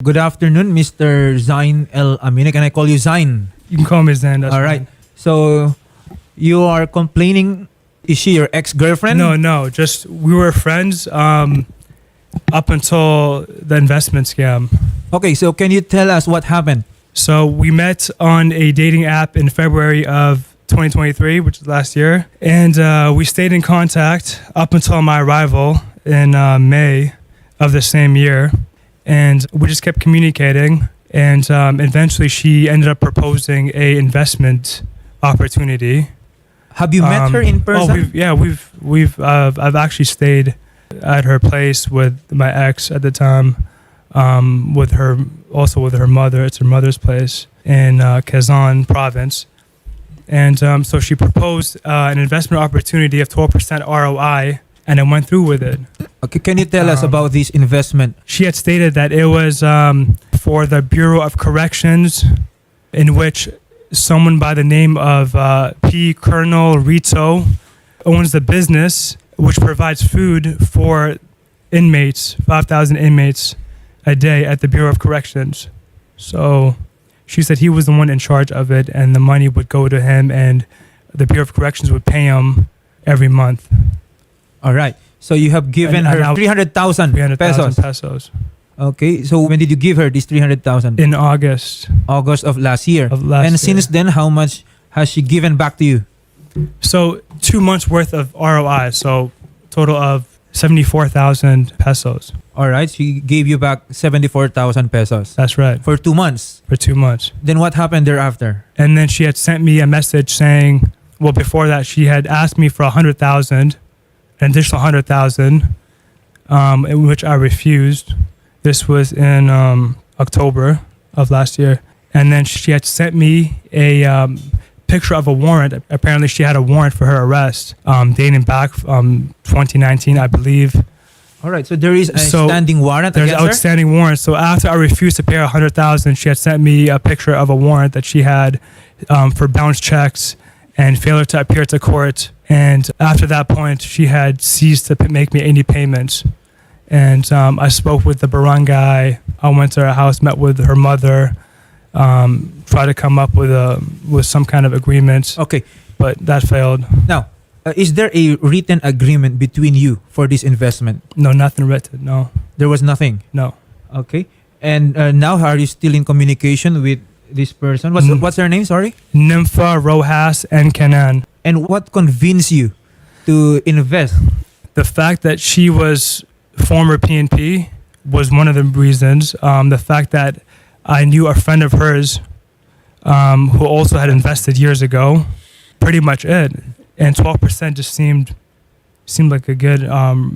Good afternoon, Mr. Zain El Amine. Can I call you Zain? You can call me Zen. That's All right. fine. So, you are complaining. Is she your ex-girlfriend? No. Just we were friends up until the investment scam. Okay, so can you tell us what happened? So we met on a dating app in February of 2023, which is last year, and we stayed in contact up until my arrival in May of the same year, and we just kept communicating. And eventually, she ended up proposing a investment opportunity. Have you met her in person? I've actually stayed at her place with my ex at the time, with her mother. It's her mother's place in Quezon province, and so she proposed an investment opportunity of 12% ROI, and I went through with it. Okay, can you tell us about this investment? She had stated that it was for the Bureau of Corrections, in which someone by the name of P. Colonel Rito owns the business, which provides food for inmates, 5,000 inmates a day at the Bureau of Corrections. So she said he was the one in charge of it, and the money would go to him, and the Bureau of Corrections would pay him every month. All right. So you have given her 300,000 pesos. Okay. So when did you give her this 300,000? In August. August of last year. Since then, how much has she given back to you? So 2 months worth of ROI. So total of 74,000 pesos. All right. She gave you back 74,000 pesos. That's right. For 2 months. For 2 months. Then what happened thereafter? And then she had sent me a message saying, well, before that, she had asked me for 100,000, an additional 100,000, in which I refused. This was in October of last year. And then she had sent me a picture of a warrant. Apparently, she had a warrant for her arrest dating back 2019, I believe. All right. So there is a standing warrant There's against an outstanding warrant. So after I refused to pay her 100,000, she had sent me a picture of a warrant that she had for bounce checks and failure to appear to court. And after that point, she had ceased to make me any payments. And I spoke with the barangay. I went to her house, met with her mother, tried to come up with some kind of agreement. Okay. But that failed. Now, is there a written agreement between you for this investment? No, nothing written. No. There was nothing? No. Okay. And now are you still in communication with this person? What's her name? Sorry? Nympha Rojas and Canan. And what convinced you to invest? The fact that she was former PNP was one of the reasons. The fact that I knew a friend of hers who also had invested years ago. Pretty much it. And 12% just seemed like a good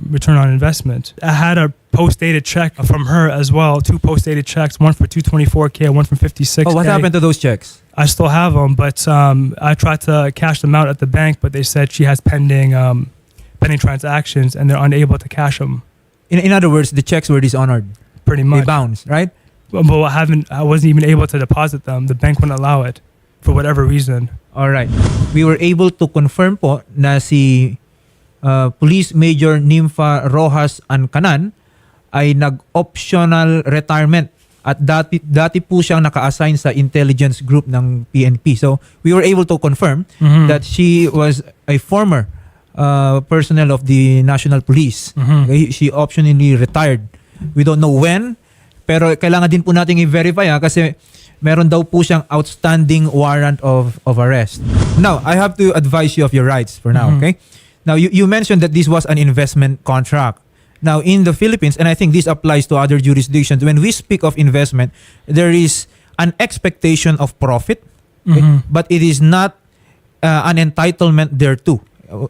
return on investment. I had a post-dated check from her as well, 2 post-dated checks, one for 224K, one from 56K. Oh, what happened to those checks? I still have them, but I tried to cash them out at the bank, but they said she has pending transactions and they're unable to cash them. In other words, the checks were dishonored. Pretty much. They bounced, right? But I wasn't even able to deposit them. The bank wouldn't allow it for whatever reason. All right. We were able to confirm po na si Police Major Nympha Rojas Ancanan ay nag-optional retirement at dati po siyang naka-assign sa intelligence group ng PNP. So we were able to confirm that she was a former personnel of the National Police. Okay? She optionally retired. We don't know when, pero kailangan din po nating i-verify kasi meron daw po siyang outstanding warrant of arrest. Now, I have to advise you of your rights for now, okay? Now, you mentioned that this was an investment contract. Now, in the Philippines, and I think this applies to other jurisdictions, when we speak of investment, there is an expectation of profit, okay? But it is not an entitlement thereto.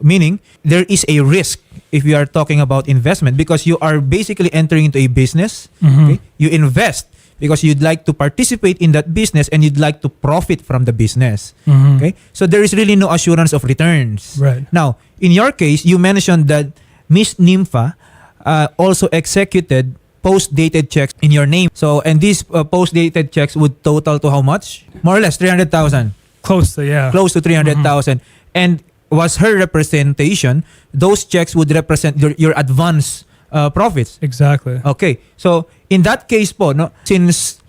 Meaning, there is a risk if we are talking about investment because you are basically entering into a business. Okay? You invest because you'd like to participate in that business and you'd like to profit from the business. Okay? So there is really no assurance of returns. Right. Now, in your case, you mentioned that Miss Nympha also executed post-dated checks in your name. So, and these post-dated checks would total to how much? More or less 300,000. Close to, yeah. Close to 300,000. And was her representation, those checks would represent your advance profits. Exactly. Okay. So in that case po, no, since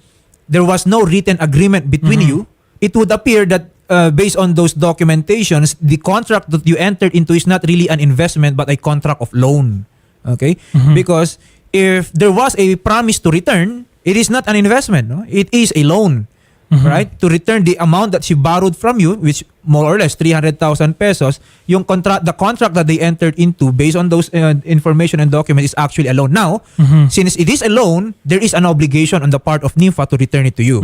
there was no written agreement between you, it would appear that based on those documentations, the contract that you entered into is not really an investment but a contract of loan. Okay? Because if there was a promise to return, it is not an investment. No? It is a loan. Right? To return the amount that she borrowed from you, which more or less 300,000 pesos, the contract that they entered into based on those information and documents is actually a loan. Now, since it is a loan, there is an obligation on the part of NIMFA to return it to you.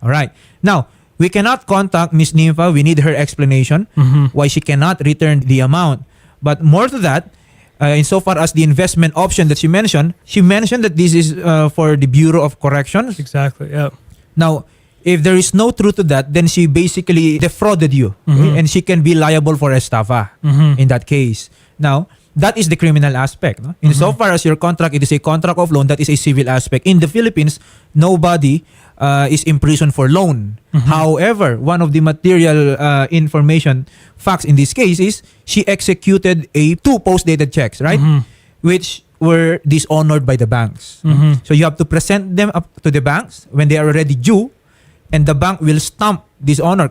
All right. Now, we cannot contact Miss NIMFA. We need her explanation why she cannot return the amount. But more to that, insofar as the investment option that she mentioned that this is for the Bureau of Corrections. Exactly. Yeah. Now, if there is no truth to that, then she basically defrauded you, okay? And she can be liable for estafa in that case. Now, that is the criminal aspect. No? Insofar as your contract, it is a contract of loan, that is a civil aspect. In the Philippines, nobody is imprisoned for loan. However, one of the material information facts in this case is she executed two post-dated checks, right? Which were dishonored by the banks. So you have to present them up to the banks when they are already due, and the bank will stamp dishonor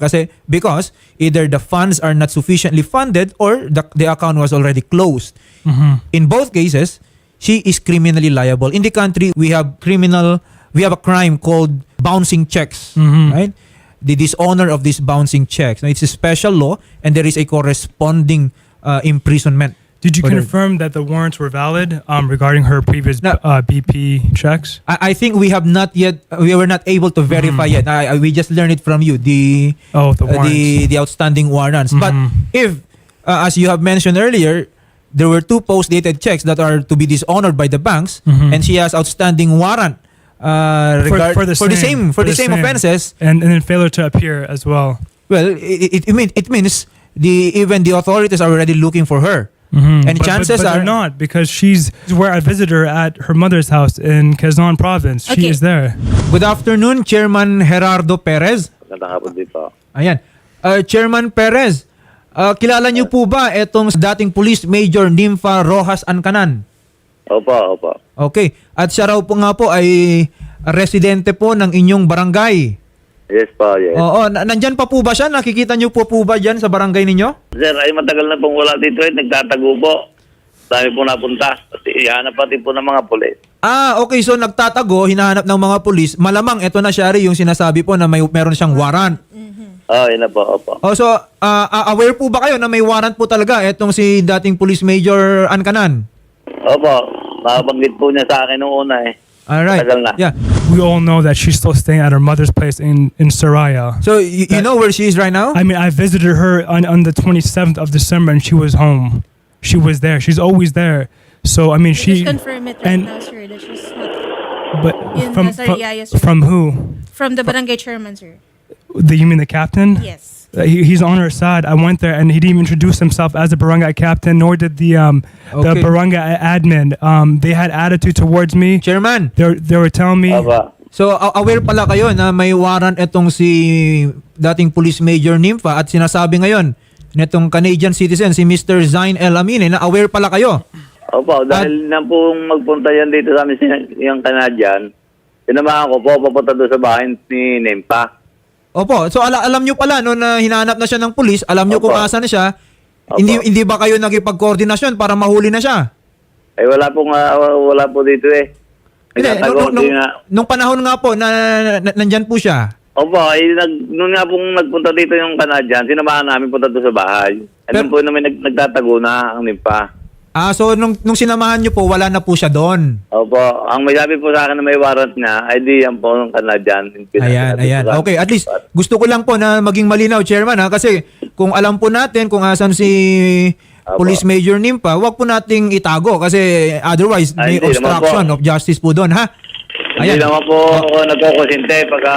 because either the funds are not sufficiently funded or the account was already closed. In both cases, she is criminally liable. In the country, we have a crime called bouncing checks, right? The dishonor of these bouncing checks. Now, it's a special law, and there is a corresponding imprisonment. Did you confirm that the warrants were valid regarding her previous BP checks? I think we were not able to verify yet. We just learned it from you, the outstanding warrants. But if, as you have mentioned earlier, there were two post-dated checks that are to be dishonored by the banks, and she has outstanding warrant for the same offenses, and then failure to appear as well. Well, it means even the authorities are already looking for her. And chances are they're not, because she's where I visited her at her mother's house in Quezon Province. She is there. Good afternoon, Chairman Gerardo Perez. Magandang hapon din po. Ayan. Chairman Perez, kilala niyo po ba itong dating Police Major Nympha Rojas Ancanan? Opo. Okay. At siya raw po nga po ay residente po ng inyong barangay. Yes po, yes. Oo. Nandyan pa po ba siya? Nakikita niyo po ba dyan sa barangay ninyo? Sir, ay matagal na pong wala dito nagtatago po. Dami po napunta. Kasi ihanap pati po ng mga pulis. Okay. So nagtatago, hinahanap ng mga pulis. Malamang ito na siya yung sinasabi po na meron siyang warrant. Yun na po, opo. So aware po ba kayo na may warrant po talaga itong si dating Police Major Ancanan? Opo. Nabanggit po niya sa akin noong una Alright. Matagal na. Yeah. We all know that she's still staying at her mother's place in Soraya. So you know where she is right now? I mean, I visited her on the 27th of December, and she was home. She was there. She's always there. So I mean, Just confirm it right now, sir, that she's not. But In Soraya, yes, sir. from who? From the barangay chairman, sir. You mean the captain? Yes. He's on her side. I went there, and he didn't even introduce himself as a barangay captain, nor did the barangay admin. They had attitude towards me. Chairman. They were telling me. Opo. So aware pala kayo na may warrant itong si dating Police Major Nympha at sinasabi ngayon nitong Canadian citizen si Mr. Zain El Amine na aware pala kayo. Opo, dahil na pong magpunta yan dito sa amin yung Canadian, sinamahan ko po, papunta doon sa bahay ni Nympha. Opo, so alam nyo pala no na hinahanap na siya ng pulis, alam nyo kung asan na siya. Opo. Hindi ba kayo nagipag-koordinasyon para mahuli na siya? Wala po dito Hindi, nung panahon nga po na nandyan po siya. Opo, nung nga pong nagpunta dito yung Canadian, sinamahan namin punta doon sa bahay. Doon po namin nagtatago na ang Nympha. So nung sinamahan nyo po, wala na po siya doon. Opo, ang may sabi po sa akin na may warrant niya, ay di yan po ng Canadian. Ayan. Okay, at least gusto ko lang po na maging malinaw, Chairman, kasi kung alam po natin kung asan si Police Major Nympha, wag po nating itago kasi otherwise may obstruction of justice po doon, ha? Hindi naman po ako nagkukonsente pagka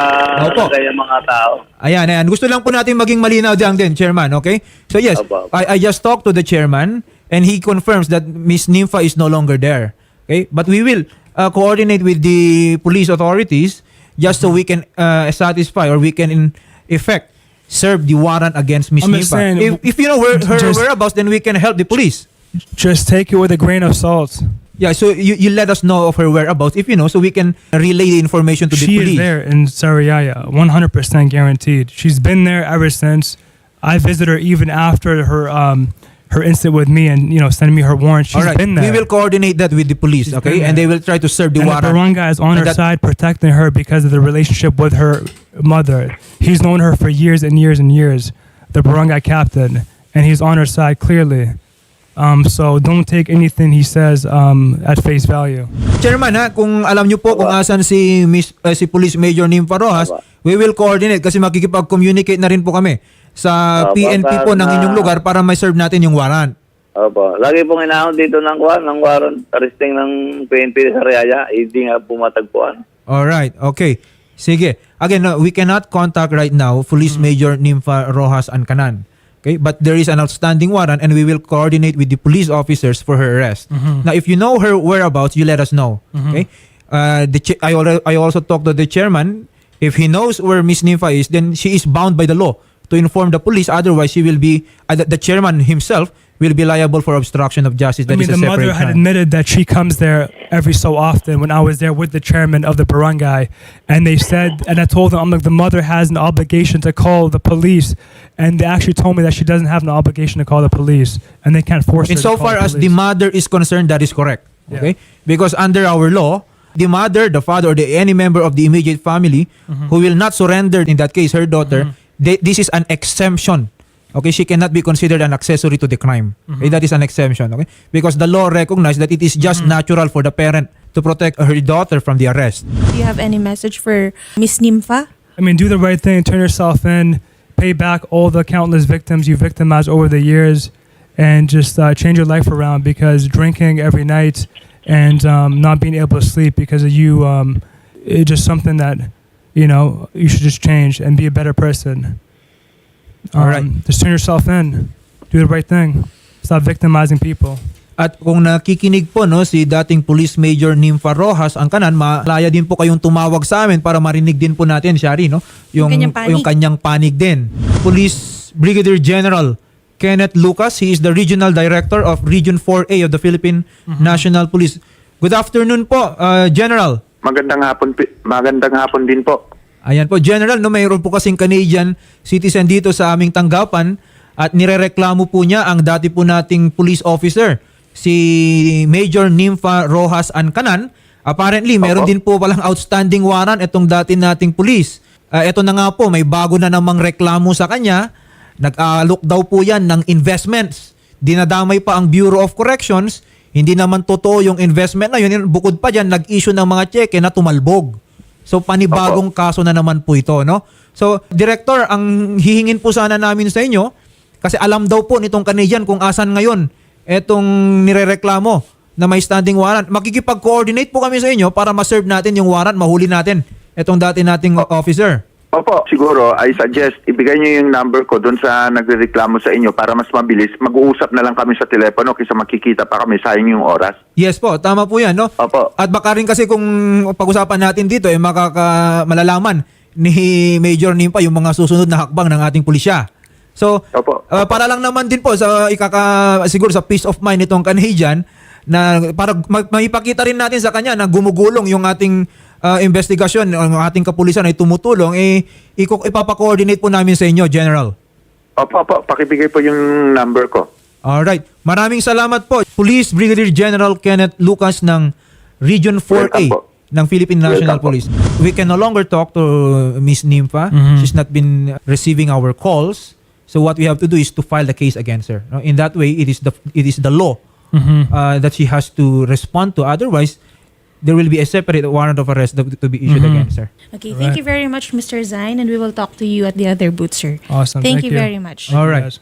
ganyan mga tao. Ayan. Gusto lang po natin maging malinaw diyan din, Chairman, okay? So yes, Opo. I just talked to the Chairman and he confirms that Miss Nympha is no longer there. Okay? But we will coordinate with the police authorities just so we can satisfy or we can in effect serve the warrant against Miss Nympha. If you know her whereabouts, then we can help the police. Just take it with a grain of salt. Yeah, so you let us know of her whereabouts if you know, so we can relay the information to the She police. is there in Sariaya, 100% guaranteed. She's been there ever since. I visited her even after her incident with me, and sending me her warrant. She's All right, been there. we will coordinate that with the police, She's okay? been And there. they will try to serve the And the warrant. barangay is on And her that- side, protecting her because of the relationship with her mother. He's known her for years and years and years, the barangay captain, and he's on her side clearly. So don't take anything he says at face value. Chairman, kung alam niyo po kung asan si Police Major Nympha Rojas, we will coordinate kasi makikipag-communicate na rin po kami sa PNP po ng inyong lugar para ma-serve natin yung warrant. Opo. Lagi pong inahon dito ng warrant arresting ng PNP sa Riyaya. Hindi nga pumatagpuan. Alright, okay. Sige. Again, we cannot contact right now Police Major Nympha Rojas Ancanan. Okay, but there is an outstanding warrant and we will coordinate with the police officers for her arrest. Now, if you know her whereabouts, you let us know. Okay? I also talked to the chairman. If he knows where Miss Nympha is, then she is bound by the law to inform the police. Otherwise, she will be the chairman himself will be liable for obstruction of justice. That I mean, is a the separate mother had crime. admitted that she comes there every so often when I was there with the chairman of the barangay. And they said, and I told them, I'm like, the mother has an obligation to call the police. And they actually told me that she doesn't have an obligation to call the police. And they can't force her to call Insofar the as the police. mother is concerned, that is correct. Yeah. Okay? Because under our law, the mother, the father, or any member of the immediate family who will not surrender, in that case, her daughter, this is an exemption. Okay, she cannot be considered an accessory to the crime. Okay, that is an exemption. Okay, because the law recognizes that it is just natural for the parent to protect her daughter from the arrest. Do you have any message for Miss Nympha? I mean, do the right thing, turn yourself in, pay back all the countless victims you victimized over the years, and just change your life around, because drinking every night and not being able to sleep because of you, it's just something that, you should just change and be a better person. All right. Just turn yourself in. Do the right thing. Stop victimizing people. At kung nakikinig po si dating Police Major Nympha Rojas Ancanan, malaya din po kayong tumawag sa amin para marinig din po natin, Shari, yung kanyang panig din. Police Brigadier General Kenneth Lucas, he is the Regional Director of Region 4A of the Philippine National Police. Good afternoon po, General. Magandang hapon din po. Ayan po, General, mayroon po kasing Canadian citizen dito sa aming tanggapan at nirereklamo po niya ang dati po nating police officer, si Major Nympha Rojas Ancanan. Apparently, meron din po palang outstanding warrant itong dati nating police. Ito na nga po, may bago na namang reklamo sa kanya. Nag-alok daw po yan ng investments. Dinadamay pa ang Bureau of Corrections. Hindi naman totoo yung investment na yun. Bukod pa dyan, nag-issue ng mga cheque na tumalbog. So panibagong kaso na naman po ito, So, Director, ang hihingin po sana namin sa inyo, kasi alam daw po nitong Canadian kung asan ngayon etong nirereklamo na may standing warrant. Makikipag-coordinate po kami sa inyo para ma-serve natin yung warrant, mahuli natin etong dati nating officer. Opo, siguro I suggest ibigay niyo yung number ko doon sa nagrereklamo sa inyo para mas mabilis. Mag-uusap na lang kami sa telepono kaysa makikita pa kami, sayang yung oras. Yes po, tama po yan, Opo. At baka rin kasi kung pag-usapan natin dito, malalaman ni Major Nympha yung mga susunod na hakbang ng ating pulisya. So, Opo. para lang naman din po sa siguro sa peace of mind nitong Canadian, na para maipakita rin natin sa kanya na gumugulong yung ating investigasyon, ang ating kapulisan ay tumutulong, ipapa-coordinate po namin sa inyo, General. Opo, pakibigay po yung number ko. Alright. Maraming salamat po. Police Brigadier General Kenneth Lucas ng Region 4A Welcome po. ng Philippine National Welcome po. Police. We can no longer talk to Miss Nympha. She's not been receiving our calls. So what we have to do is to file the case against her. In that way, it is the law that she has to respond to. Otherwise, there will be a separate warrant of arrest to be issued against her. Okay, thank you very much, Mr. Zain, and we will talk to you at the other booth, sir. Awesome. Thank you very much. All right. Yes.